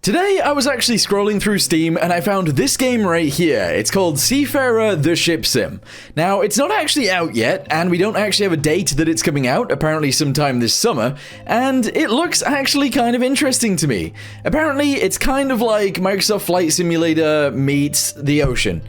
Today, I was actually scrolling through Steam and I found this game right here. It's called Seafarer the Ship Sim. Now, it's not actually out yet, and we don't actually have a date that it's coming out, apparently sometime this summer, and it looks actually kind of interesting to me. Apparently, it's kind of like Microsoft Flight Simulator meets the ocean.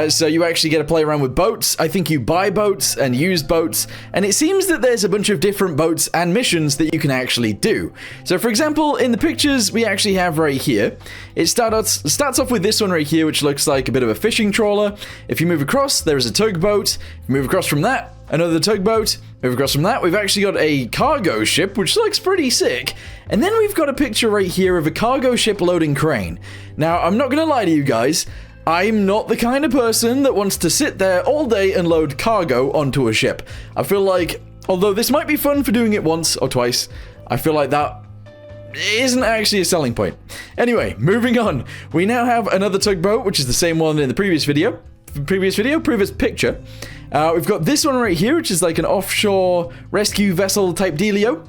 So you actually get to play around with boats. I think you buy boats and use boats, and it seems that there's a bunch of different boats and missions that you can actually do. So for example, in the pictures we actually have right here, it starts off with this one right here, which looks like a bit of a fishing trawler. If you move across, there is a tugboat. If you move across from that, another tugboat. Move across from that, we've actually got a cargo ship, which looks pretty sick. And then we've got a picture right here of a cargo ship loading crane. Now, I'm not gonna lie to you guys, I'm not the kind of person that wants to sit there all day and load cargo onto a ship. I feel like, although this might be fun for doing it once or twice, I feel like that isn't actually a selling point. Anyway, moving on. We now have another tugboat, which is the same one in the previous picture. We've got this one right here, which is like an offshore rescue vessel type dealio.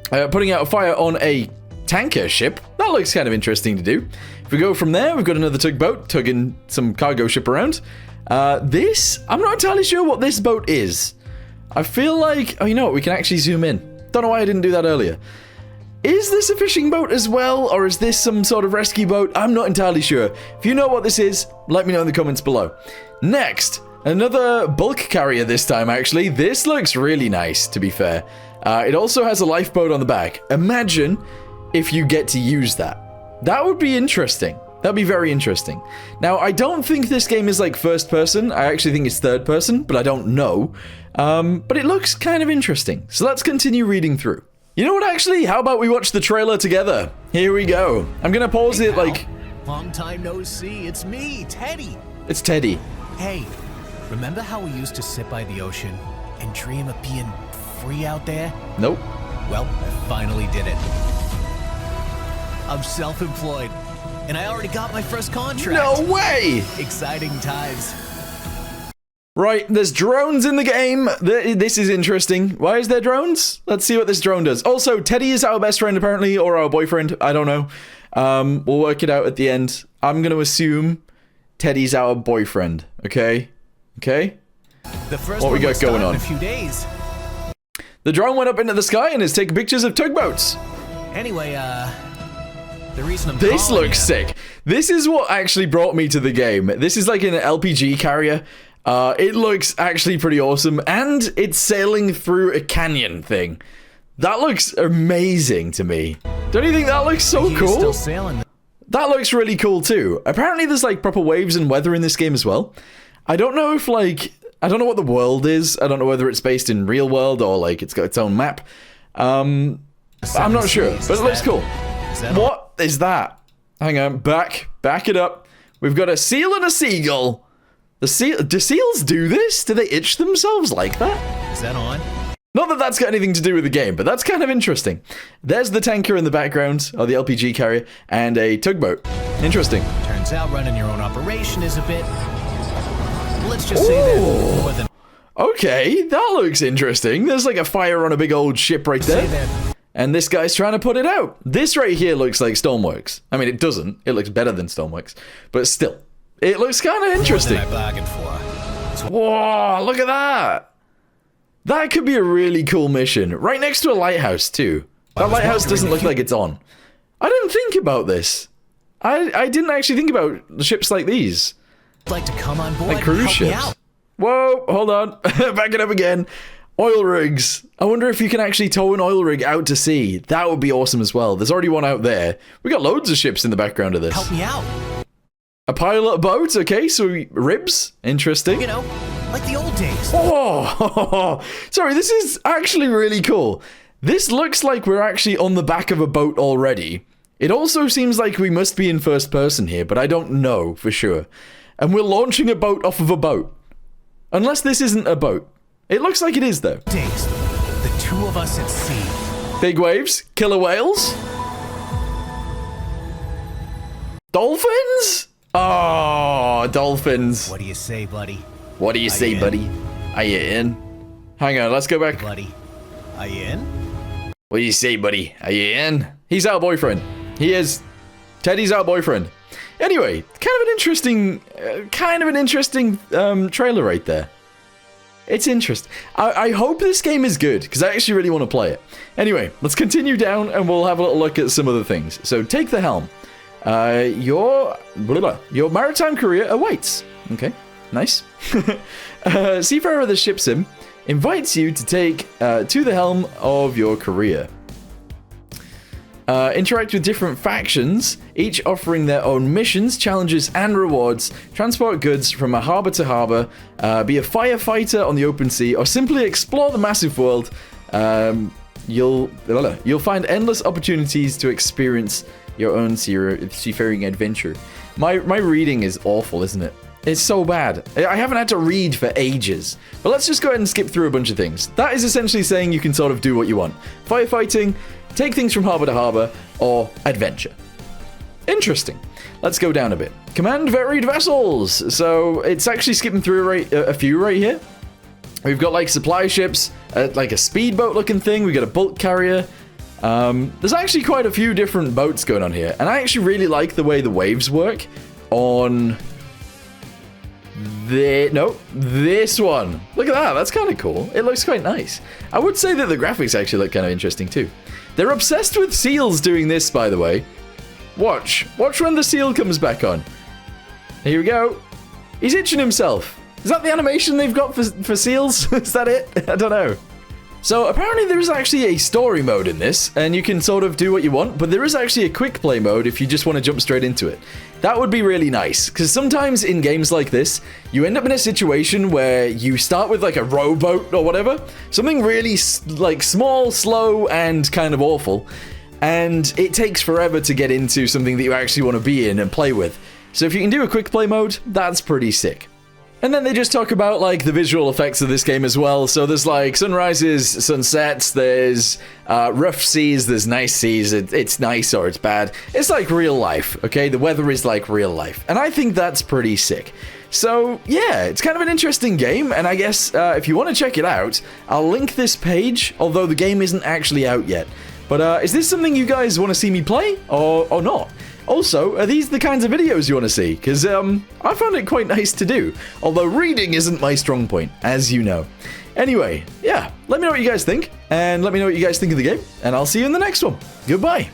Putting out a fire on a tanker ship. That looks kind of interesting to do. If we go from there, we've got another tugboat tugging some cargo ship around. This, I'm not entirely sure what this boat is. I feel like, oh, you know what? We can actually zoom in. Don't know why I didn't do that earlier. Is this a fishing boat as well, or is this some sort of rescue boat? I'm not entirely sure. If you know what this is, let me know in the comments below. Next, another bulk carrier this time, actually. This looks really nice, to be fair. It also has a lifeboat on the back. Imagine if you get to use that. That would be interesting. That'd be very interesting. Now, I don't think this game is like first person. I actually think it's third person, but I don't know. But it looks kind of interesting. So let's continue reading through. You know what, actually? How about we watch the trailer together? Here we go. I'm gonna pause it like... Long time no see. It's me, Teddy. It's Teddy. Hey, remember how we used to sit by the ocean and dream of being free out there? Nope. Well, I finally did it. I'm self-employed, and I already got my first contract. No way! Exciting times. Right, there's drones in the game. This is interesting. Why is there drones? Let's see what this drone does. Also, Teddy is our best friend, apparently, or our boyfriend. I don't know. We'll work it out at the end. I'm going to assume Teddy's our boyfriend. Okay? Okay? What we got going on? In a few days. The drone went up into the sky and is taking pictures of tugboats. Anyway, the reason I'm This looks sick. This is what actually brought me to the game. This is like an LPG carrier. It looks actually pretty awesome, and it's sailing through a canyon thing. That looks amazing to me. Don't you think that looks so cool? Still sailing. That looks really cool too. Apparently there's like proper waves and weather in this game as well. I don't know if like, I don't know what the world is. I don't know whether it's based in real world or like it's got its own map. I'm not sure, but it looks cool. What is that? Hang on, back it up. We've got a seal and a seagull. Do seals do this? Do they itch themselves like that? Is that on? Not that that's got anything to do with the game, but that's kind of interesting. There's the tanker in the background, or the LPG carrier, and a tugboat. Interesting. Turns out running your own operation is a bit... Let's just say that more than... Okay, that looks interesting. There's like a fire on a big old ship right there. And this guy's trying to put it out. This right here looks like Stoneworks. I mean, it doesn't. It looks better than Stoneworks. But still. It looks kind of interesting. I bargained for. Whoa, look at that. That could be a really cool mission. Right next to a lighthouse, too. That lighthouse doesn't look like it's on. I didn't think about this. I didn't actually think about ships like these. I'd like to come on board like cruise ships. Whoa, hold on. Back it up again. Oil rigs. I wonder if you can actually tow an oil rig out to sea. That would be awesome as well. There's already one out there. We got loads of ships in the background of this. Help me out. A pilot boat, okay, so ribs, interesting. You know, like the old days. Oh, sorry, this is actually really cool. This looks like we're actually on the back of a boat already. It also seems like we must be in first person here, but I don't know for sure. And we're launching a boat off of a boat. Unless this isn't a boat. It looks like it is, though. Days, the two of us at sea. Big waves, killer whales. Dolphins? Oh, dolphins. What do you say, buddy? What do you say, buddy? Are you in? Hang on, let's go back. Buddy, are you in? What do you say, buddy? Are you in? He's our boyfriend. He is Teddy's our boyfriend. Anyway, kind of an interesting trailer right there. It's interesting. I hope this game is good, because I actually really want to play it. Anyway, let's continue down, and we'll have a little look at some other things. So, take the helm. Your maritime career awaits. Okay, nice. Seafarer the Ship Sim invites you to take to the helm of your career. Interact with different factions, each offering their own missions, challenges, and rewards. Transport goods from a harbor to harbor. Be a firefighter on the open sea, or simply explore the massive world. You'll find endless opportunities to experience your own seafaring adventure. My reading is awful, isn't it? It's so bad. I haven't had to read for ages. But let's just go ahead and skip through a bunch of things. That is essentially saying you can sort of do what you want. Firefighting, take things from harbor to harbor, or adventure. Interesting. Let's go down a bit. Command varied vessels. So it's actually skipping through a few right here. We've got like supply ships, like a speedboat looking thing. We've got a bulk carrier. There's actually quite a few different boats going on here. And I actually really like the way the waves work on this one. Look at that. That's kind of cool. It looks quite nice. I would say that the graphics actually look kind of interesting too. They're obsessed with seals doing this, by the way. Watch when the seal comes back on. Here we go. He's itching himself. Is that the animation they've got for seals? Is that it? I don't know. So apparently there is actually a story mode in this, and you can sort of do what you want, but there is actually a quick play mode if you just want to jump straight into it. That would be really nice, because sometimes in games like this, you end up in a situation where you start with like a rowboat or whatever, something really like small, slow, and kind of awful, and it takes forever to get into something that you actually want to be in and play with. So if you can do a quick play mode, that's pretty sick. And then they just talk about, like, the visual effects of this game as well. So there's, like, sunrises, sunsets, there's rough seas, there's nice seas. It's nice or it's bad. It's like real life, okay? The weather is like real life. And I think that's pretty sick. So, yeah, it's kind of an interesting game. And I guess if you want to check it out, I'll link this page, although the game isn't actually out yet. But is this something you guys want to see me play or not? Also, are these the kinds of videos you want to see? Because I found it quite nice to do. Although reading isn't my strong point, as you know. Anyway, yeah, let me know what you guys think. And let me know what you guys think of the game. And I'll see you in the next one. Goodbye.